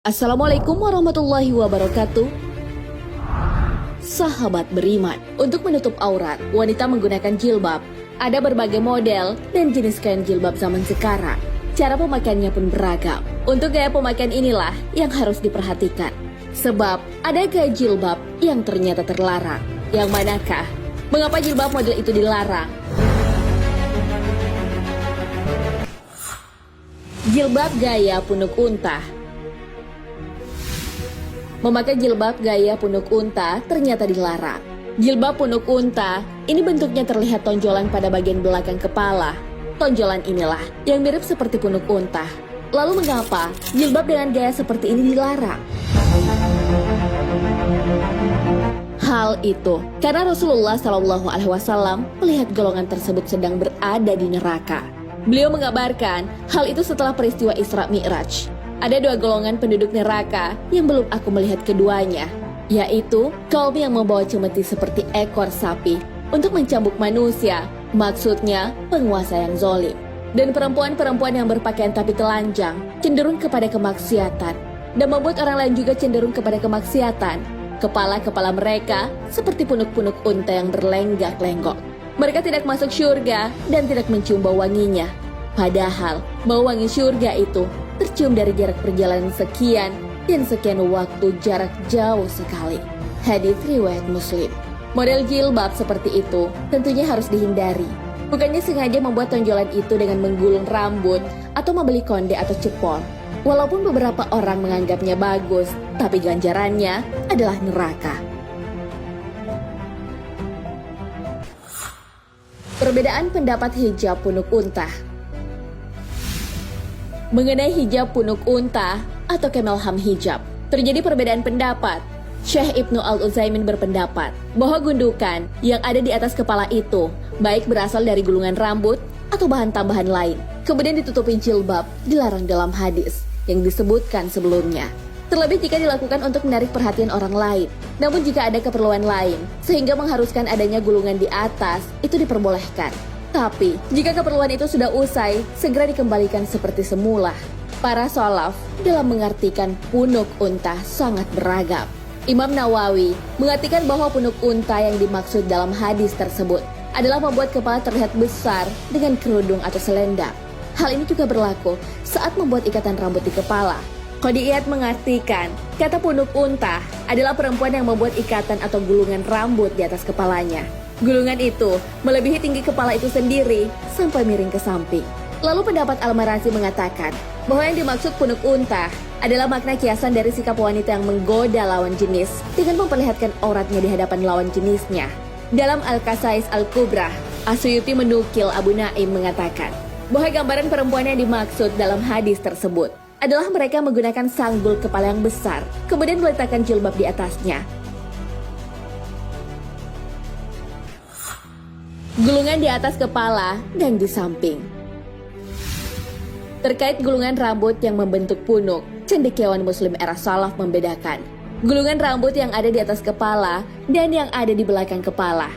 Assalamualaikum warahmatullahi wabarakatuh. Sahabat beriman, untuk menutup aurat, wanita menggunakan jilbab. Ada berbagai model dan jenis kain jilbab zaman sekarang. Cara pemakaiannya pun beragam. Untuk gaya pemakaian inilah yang harus diperhatikan. Sebab ada gaya jilbab yang ternyata terlarang. Yang manakah? Mengapa jilbab model itu dilarang? Jilbab gaya punuk unta. Memakai jilbab gaya punuk unta ternyata dilarang. Jilbab punuk unta ini bentuknya terlihat tonjolan pada bagian belakang kepala. Tonjolan inilah yang mirip seperti punuk unta. Lalu mengapa jilbab dengan gaya seperti ini dilarang? Hal itu karena Rasulullah SAW melihat golongan tersebut sedang berada di neraka. Beliau mengabarkan hal itu setelah peristiwa Isra Mi'raj. Ada dua golongan penduduk neraka yang belum aku melihat keduanya, yaitu kaum yang membawa cemeti seperti ekor sapi untuk mencambuk manusia, maksudnya penguasa yang zalim. Dan perempuan-perempuan yang berpakaian tapi telanjang, cenderung kepada kemaksiatan, dan membuat orang lain juga cenderung kepada kemaksiatan. Kepala-kepala mereka seperti punuk-punuk unta yang berlenggak-lenggok. Mereka tidak masuk syurga dan tidak mencium bau wanginya. Padahal bau wangi syurga itu tercium dari jarak perjalanan sekian dan sekian waktu jarak jauh sekali. Hadits riwayat Muslim. Model jilbab seperti itu tentunya harus dihindari. Bukannya sengaja membuat tonjolan itu dengan menggulung rambut atau membeli konde atau cepol. Walaupun beberapa orang menganggapnya bagus, tapi ganjarannya adalah neraka. Perbedaan pendapat hijab punuk unta. Mengenai hijab punuk unta atau kemelham hijab, terjadi perbedaan pendapat. Syekh Ibnu Al-Utsaimin berpendapat bahwa gundukan yang ada di atas kepala itu baik berasal dari gulungan rambut atau bahan tambahan lain, kemudian ditutupi jilbab, dilarang dalam hadis yang disebutkan sebelumnya. Terlebih jika dilakukan untuk menarik perhatian orang lain. Namun jika ada keperluan lain sehingga mengharuskan adanya gulungan di atas, itu diperbolehkan. Tapi, jika keperluan itu sudah usai, segera dikembalikan seperti semula. Para salaf dalam mengartikan punuk unta sangat beragam. Imam Nawawi mengartikan bahwa punuk unta yang dimaksud dalam hadis tersebut adalah membuat kepala terlihat besar dengan kerudung atau selendang. Hal ini juga berlaku saat membuat ikatan rambut di kepala. Qadiyat mengartikan kata punuk unta adalah perempuan yang membuat ikatan atau gulungan rambut di atas kepalanya. Gulungan itu melebihi tinggi kepala itu sendiri sampai miring ke samping. Lalu pendapat Al-Marazi mengatakan bahwa yang dimaksud punuk unta adalah makna kiasan dari sikap wanita yang menggoda lawan jenis dengan memperlihatkan auratnya di hadapan lawan jenisnya. Dalam Al-Qasais Al-Kubra, As-Suyuti menukil Abu Naim mengatakan bahwa gambaran perempuan yang dimaksud dalam hadis tersebut adalah mereka menggunakan sanggul kepala yang besar, kemudian meletakkan jilbab di atasnya. Gulungan di atas kepala dan di samping. Terkait gulungan rambut yang membentuk punuk, cendekiawan muslim era salaf membedakan gulungan rambut yang ada di atas kepala dan yang ada di belakang kepala.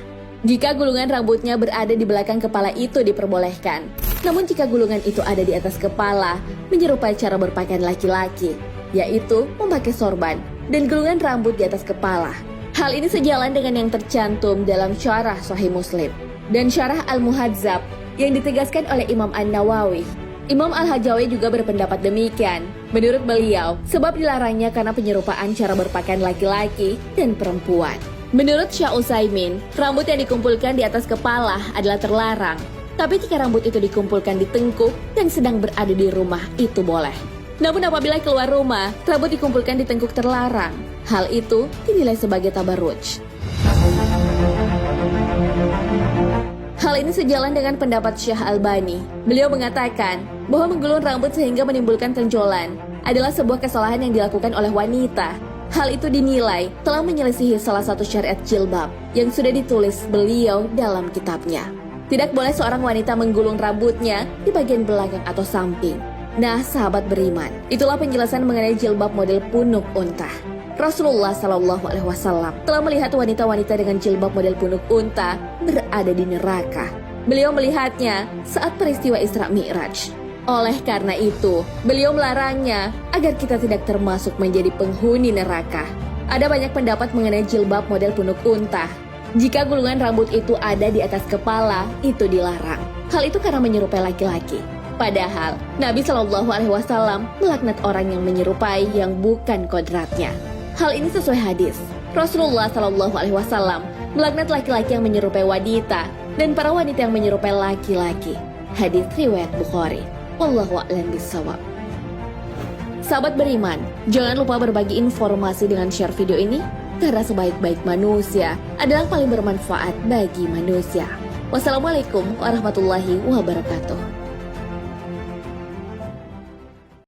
Jika gulungan rambutnya berada di belakang kepala itu diperbolehkan. Namun jika gulungan itu ada di atas kepala, menyerupai cara berpakaian laki-laki, yaitu memakai sorban dan gulungan rambut di atas kepala. Hal ini sejalan dengan yang tercantum dalam syarah Sahih Muslim dan syarah Al-Muhadzab yang ditegaskan oleh Imam An-Nawawi. Imam Al-Hajawi juga berpendapat demikian. Menurut beliau, sebab dilarangnya karena penyerupaan cara berpakaian laki-laki dan perempuan. Menurut Syekh Utsaimin, rambut yang dikumpulkan di atas kepala adalah terlarang. Tapi jika rambut itu dikumpulkan di tengkuk dan sedang berada di rumah, itu boleh. Namun apabila keluar rumah, rambut dikumpulkan di tengkuk terlarang. Hal itu dinilai sebagai tabarruj. Hal ini sejalan dengan pendapat Syekh Albani. Beliau mengatakan bahwa menggulung rambut sehingga menimbulkan tonjolan adalah sebuah kesalahan yang dilakukan oleh wanita. Hal itu dinilai telah menyelisihi salah satu syariat jilbab yang sudah ditulis beliau dalam kitabnya. Tidak boleh seorang wanita menggulung rambutnya di bagian belakang atau samping. Nah, sahabat beriman, itulah penjelasan mengenai jilbab model punuk unta. Rasulullah SAW telah melihat wanita-wanita dengan jilbab model punuk unta berada di neraka. Beliau melihatnya saat peristiwa Isra Mi'raj. Oleh karena itu, beliau melarangnya agar kita tidak termasuk menjadi penghuni neraka. Ada banyak pendapat mengenai jilbab model punuk unta. Jika gulungan rambut itu ada di atas kepala, itu dilarang. Hal itu karena menyerupai laki-laki. Padahal, Nabi Shallallahu Alaihi Wasallam melaknat orang yang menyerupai yang bukan kodratnya. Hal ini sesuai hadis. Rasulullah Shallallahu Alaihi Wasallam melaknat laki-laki yang menyerupai wanita dan para wanita yang menyerupai laki-laki. Hadis riwayat Bukhari. Wallahu a'lam bishawab. Sahabat beriman, jangan lupa berbagi informasi dengan share video ini karena sebaik-baik manusia adalah paling bermanfaat bagi manusia. Wassalamualaikum warahmatullahi wabarakatuh.